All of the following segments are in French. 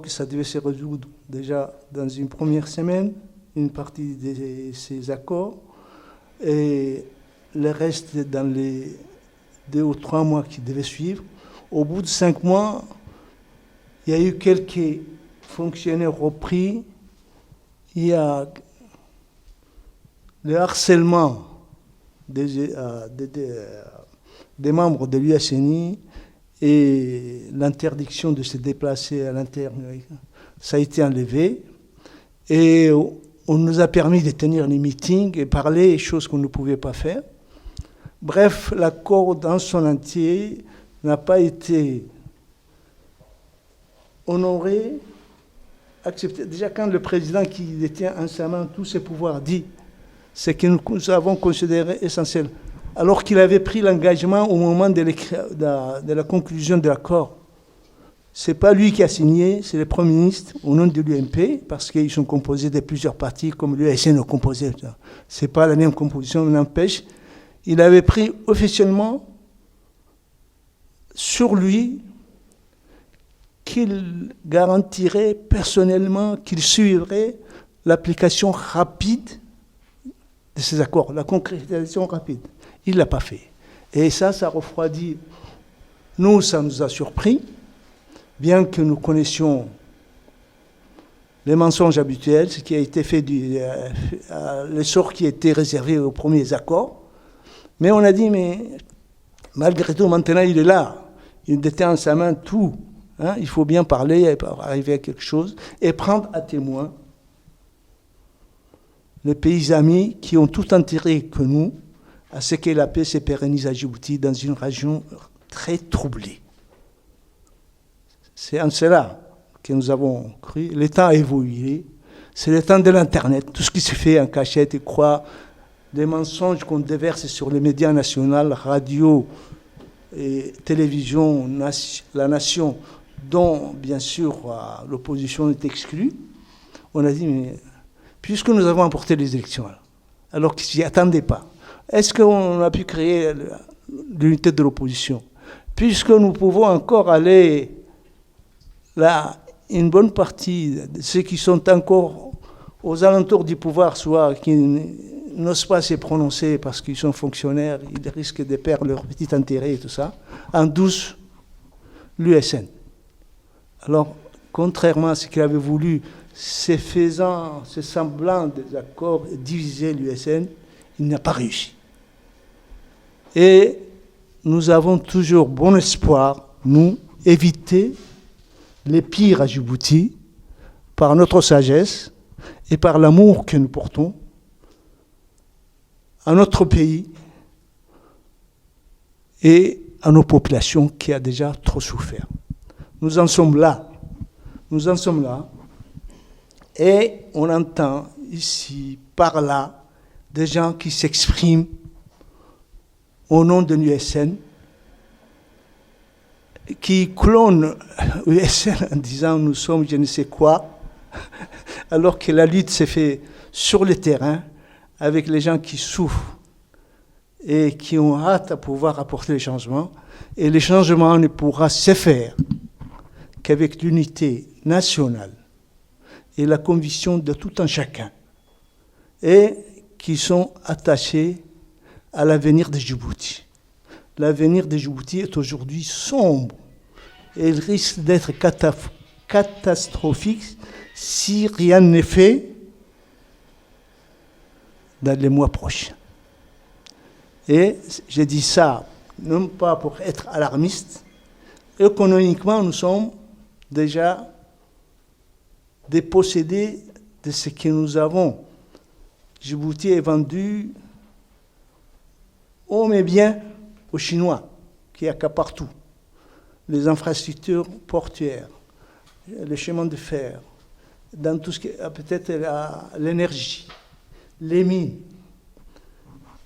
que ça devait se résoudre déjà dans une première semaine, une partie de ces accords, et le reste dans les 2 ou 3 mois qui devaient suivre. Au bout de 5 mois, il y a eu quelques fonctionnaires repris. Il y a le harcèlement des membres de l'USNI et l'interdiction de se déplacer à l'interne. Ça a été enlevé. Et on nous a permis de tenir les meetings et parler, choses qu'on ne pouvait pas faire. Bref, l'accord dans son entier n'a pas été honoré, accepté. Déjà, quand le président qui détient en sa main tous ses pouvoirs dit ce que nous avons considéré essentiel, alors qu'il avait pris l'engagement au moment de la conclusion de l'accord. Ce n'est pas lui qui a signé, c'est le Premier ministre au nom de l'UMP, parce qu'ils sont composés de plusieurs partis, comme l'USN est composé. Ce n'est pas la même composition, mais n'empêche. Il avait pris officiellement sur lui qu'il garantirait personnellement, qu'il suivrait l'application rapide de ces accords, la concrétisation rapide. Il ne l'a pas fait. Et ça refroidit. Nous, ça nous a surpris, bien que nous connaissions les mensonges habituels, ce qui a été fait, le sort qui était réservé aux premiers accords. Mais on a dit, mais malgré tout, maintenant il est là. Il détient en sa main tout. Hein, il faut bien parler, arriver à quelque chose, et prendre à témoin les pays amis qui ont tout intérêt que nous à ce que la paix se pérennise à Djibouti dans une région très troublée. C'est en cela que nous avons cru. Le temps a évolué. C'est le temps de l'Internet. Tout ce qui se fait en cachette et croit, des mensonges qu'on déverse sur les médias nationaux, radio et télévision, la nation, dont bien sûr l'opposition est exclue. On a dit, mais puisque nous avons emporté les élections, alors qu'ils s'y attendaient pas, est-ce qu'on a pu créer l'unité de l'opposition? Puisque nous pouvons encore aller là, une bonne partie de ceux qui sont encore aux alentours du pouvoir, soit qui n'osent pas se prononcer parce qu'ils sont fonctionnaires, ils risquent de perdre leur petit intérêt et tout ça, en douce l'USN. Alors, contrairement à ce qu'il avait voulu, se semblant des accords et diviser l'USN, il n'a pas réussi. Et nous avons toujours bon espoir, nous, éviter les pires à Djibouti par notre sagesse et par l'amour que nous portons à notre pays et à nos populations qui ont déjà trop souffert. Nous en sommes là. Nous en sommes là. Et on entend ici, par là, des gens qui s'expriment au nom de l'USN, qui clonent l'USN en disant nous sommes je ne sais quoi, alors que la lutte s'est faite sur le terrain avec les gens qui souffrent et qui ont hâte à pouvoir apporter les changements. Et les changements ne pourra se faire qu'avec l'unité nationale et la conviction de tout un chacun, et qui sont attachés à l'avenir de Djibouti. L'avenir de Djibouti est aujourd'hui sombre et il risque d'être catastrophique si rien n'est fait dans les mois prochains. Et je dis ça non pas pour être alarmiste. Économiquement, nous sommes déjà dépossédés de ce que nous avons. Djibouti est vendu hommes et biens aux Chinois, qui accaparent tout. Les infrastructures portuaires, les chemins de fer, dans tout ce qui est peut-être l'énergie, les mines.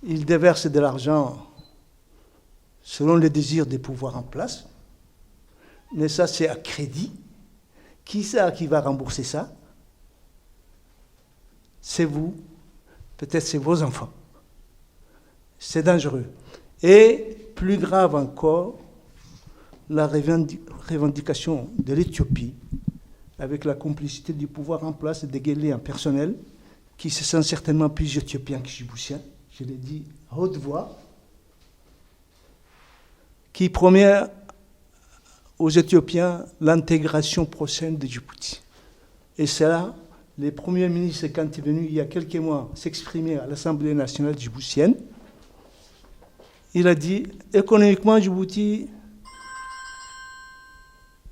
Ils déversent de l'argent selon le désir des pouvoirs en place. Mais ça, c'est à crédit. Qui c'est qui va rembourser ça? C'est vous. Peut-être c'est vos enfants. C'est dangereux. Et plus grave encore, la revendication de l'Éthiopie avec la complicité du pouvoir en place et des guélés en personnel, qui se sent certainement plus éthiopien que djiboutien, je l'ai dit à haute voix, qui promet aux Éthiopiens l'intégration prochaine de Djibouti. Et c'est là, les premiers ministres, quand ils sont venus il y a quelques mois s'exprimer à l'Assemblée nationale djiboutienne, il a dit, économiquement, Djibouti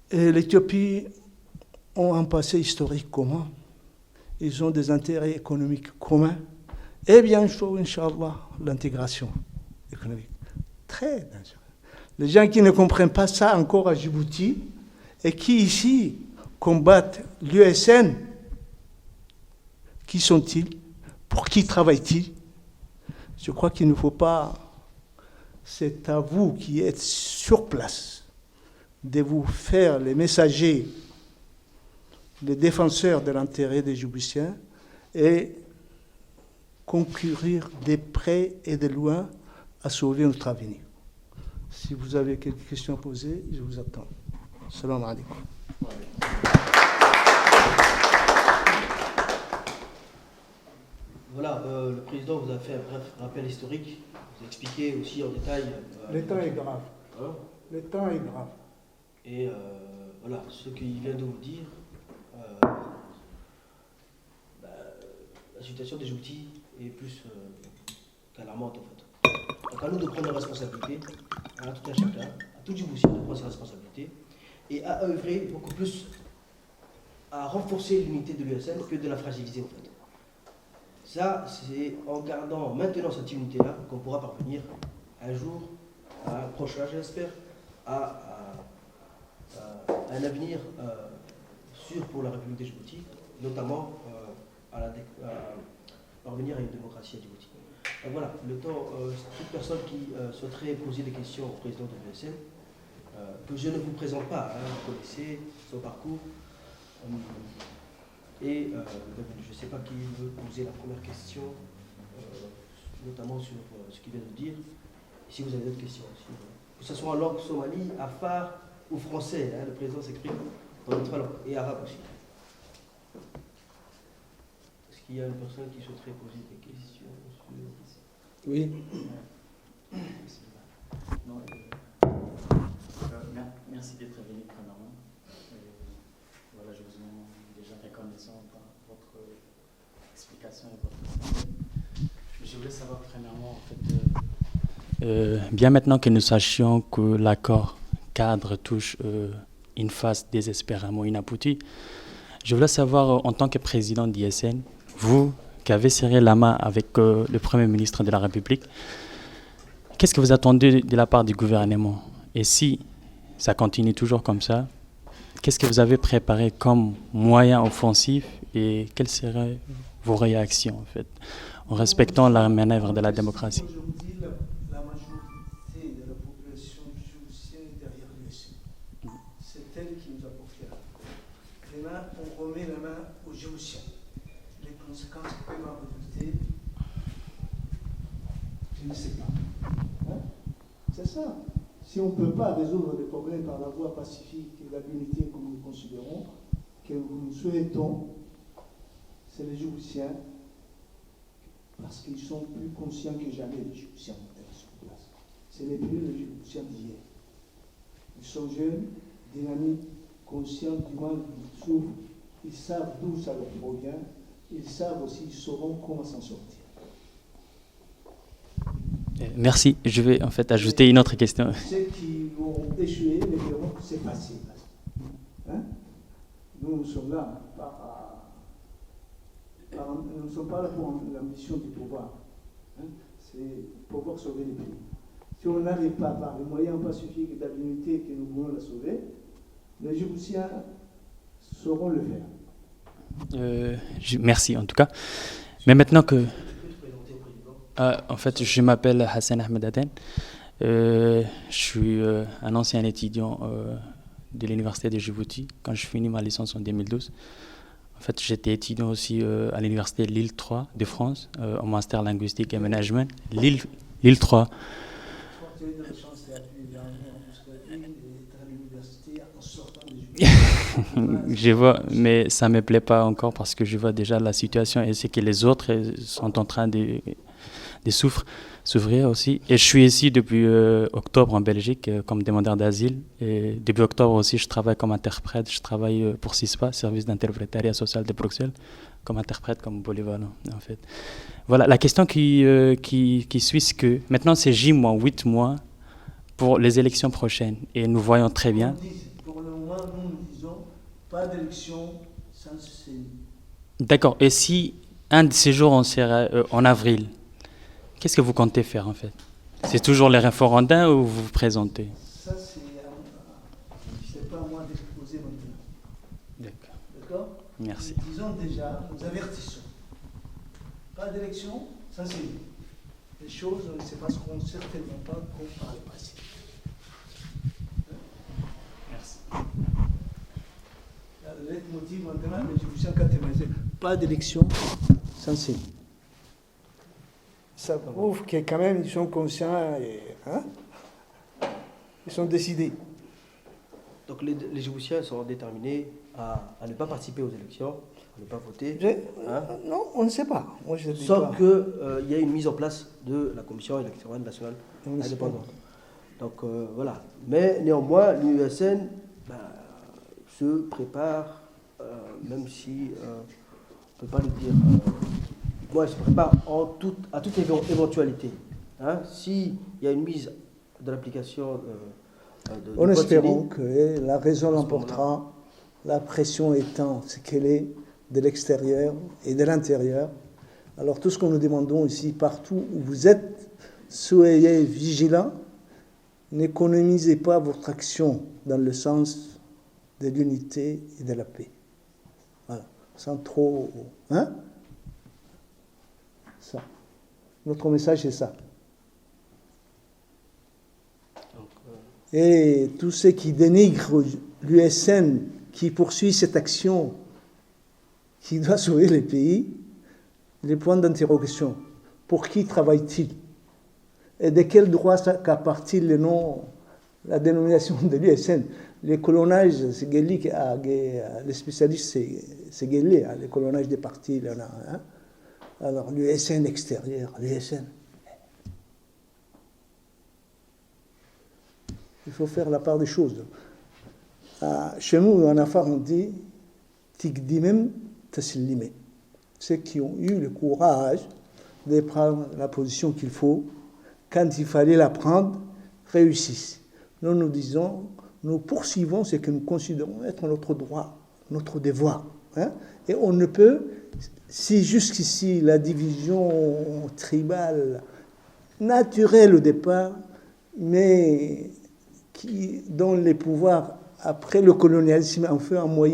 et l'Éthiopie ont un passé historique commun. Ils ont des intérêts économiques communs. Et bientôt, Inch'Allah, l'intégration économique. Très dangereux. Les gens qui ne comprennent pas ça encore à Djibouti et qui ici combattent l'USN, qui sont-ils? Pour qui travaillent-ils? Je crois qu'il ne faut pas, c'est à vous qui êtes sur place, de vous faire les messagers, les défenseurs de l'intérêt des Djiboutiens et concourir de près et de loin à sauver notre avenir. Si vous avez quelques questions à poser, je vous attends. Salam alaikum. Voilà, le président vous a fait un bref rappel historique. Vous a expliqué aussi en détail. Le temps est grave. Hein? Le temps est grave. Et voilà, ce qu'il vient de vous dire, la situation des Djibouti est plus qu'alarmante en fait. Donc à nous de prendre nos responsabilités, à tout un chacun, à tout Djiboutien de prendre ses responsabilités et à œuvrer beaucoup plus à renforcer l'unité de l'USN que de la fragiliser en fait. Ça, c'est en gardant, en maintenant cette unité-là qu'on pourra parvenir un jour à un prochain, j'espère, à un avenir sûr pour la République des Djibouti, notamment à parvenir à une démocratie à Djibouti. Donc voilà, le temps, toute personne qui souhaiterait poser des questions au président de l'USN, que je ne vous présente pas, hein, vous connaissez son parcours, et je ne sais pas qui veut poser la première question, notamment sur ce qu'il vient de dire, et si vous avez d'autres questions aussi. Que ce soit en langue somali, afar ou français, hein, le président s'exprime dans les trois langues, et arabe aussi. Est-ce qu'il y a une personne qui souhaiterait poser des questions sur... Oui. Non, merci d'être venu premièrement. Voilà, je vous en déjà reconnaissant pour votre explication et votre conseil. Je voulais savoir premièrement, en fait, bien maintenant que nous sachions que l'accord cadre touche une phase désespérément inaboutie, je voulais savoir, en tant que président d'ISN, vous qui avez serré la main avec le Premier ministre de la République, qu'est-ce que vous attendez de la part du gouvernement? Et si ça continue toujours comme ça, qu'est-ce que vous avez préparé comme moyen offensif et quelles seraient vos réactions en fait, en respectant la manœuvre de la démocratie? Aujourd'hui, la majorité de la population djiboutienne est derrière l'USN. C'est elle qui nous a confié la main. Demain, on remet la main aux Djiboutiens. Les conséquences peuvent en résulter, je ne sais pas. Hein? C'est ça. Si on ne peut pas résoudre les problèmes par la voie pacifique et la l'unité comme nous considérons, que nous souhaitons, c'est les Djiboutiens, parce qu'ils sont plus conscients que jamais, les Djiboutiens sur place. Ce n'est plus les Djiboutiens d'hier. Ils sont jeunes, dynamiques, conscients du mal qu'ils souffrent, ils savent d'où ça leur provient, ils savent aussi, ils sauront comment s'en sortir. Merci. Je vais en fait ajouter une autre question. Ceux qui vont échouer, les verront, c'est facile. Hein? Nous sommes là, nous ne sommes pas là pour l'ambition du pouvoir. Hein? C'est pour pouvoir sauver les pays. Si on n'arrive pas par les moyens pacifiques de l'unité que nous voulons la sauver, les Djiboutiens sauront le faire. Merci en tout cas. Mais maintenant que... en fait, je m'appelle Hassan Ahmed Aden. Je suis un ancien étudiant de l'université de Djibouti quand je finis ma licence en 2012. En fait, j'étais étudiant aussi à l'université Lille 3 de France, en master linguistique et management. Lille 3. Je vois, mais ça ne me plaît pas encore parce que je vois déjà la situation et c'est que les autres sont en train de souffrir aussi. Et je suis ici depuis octobre en Belgique comme demandeur d'asile. Et depuis octobre aussi, je travaille comme interprète. Je travaille pour CISPA, Service d'interprétariat social de Bruxelles, comme interprète, comme polyvalent en fait. Voilà, la question qui suit, c'est que maintenant c'est 8 mois pour les élections prochaines. Et nous voyons très bien. Pour le moment, nous disons pas d'élection sans CCI. D'accord. Et si un de ces jours on sera en avril, qu'est-ce que vous comptez faire en fait? C'est toujours les référendums ou vous vous présentez? Ça, c'est pas à moi d'exposer maintenant. D'accord. D'accord? Merci. Disons déjà, nous avertissons. Pas d'élection sans CCI. Les choses ne se passeront certainement pas comme par le passé. Merci. Le leitmotiv maintenant, mais je vous sens catégoriser. Pas d'élection sans CCI. Ça prouve que quand même ils sont conscients et ils sont décidés. Donc les Djiboutiens sont déterminés à ne pas participer aux élections, à ne pas voter. Non, on ne sait pas. Moi, je Sauf qu'il y a une mise en place de la Commission électorale nationale indépendante. Donc voilà. Mais néanmoins, l'USN se prépare, même si on ne peut pas le dire. Moi, elle se prépare à toute éventualité. S'il y a une mise de l'application en espérant que la raison l'emportera, la pression étant ce qu'elle est de l'extérieur et de l'intérieur. Alors tout ce que nous demandons ici, partout où vous êtes, soyez vigilants, n'économisez pas votre action dans le sens de l'unité et de la paix. Voilà, sans trop... Ça. Notre message est ça. Et tous ceux qui dénigrent l'USN, qui poursuit cette action, qui doit sauver les pays, les points d'interrogation. Pour qui travaille-t-il? Et de quel droit qu'appartient le nom, la dénomination de l'USN? Les colonnages, c'est Guéli, les spécialistes, c'est Guéli, les colonnages des partis, il y en a. Alors, l'USN extérieur, l'USN. Il faut faire la part des choses. Chez nous, en affaires, on dit Tikdimem Taslimé. Ceux qui ont eu le courage de prendre la position qu'il faut, quand il fallait la prendre, réussissent. Nous disons, nous poursuivons ce que nous considérons être notre droit, notre devoir. Et on ne peut, si jusqu'ici la division tribale naturelle au départ, mais dont les pouvoirs après le colonialisme ont fait un moyen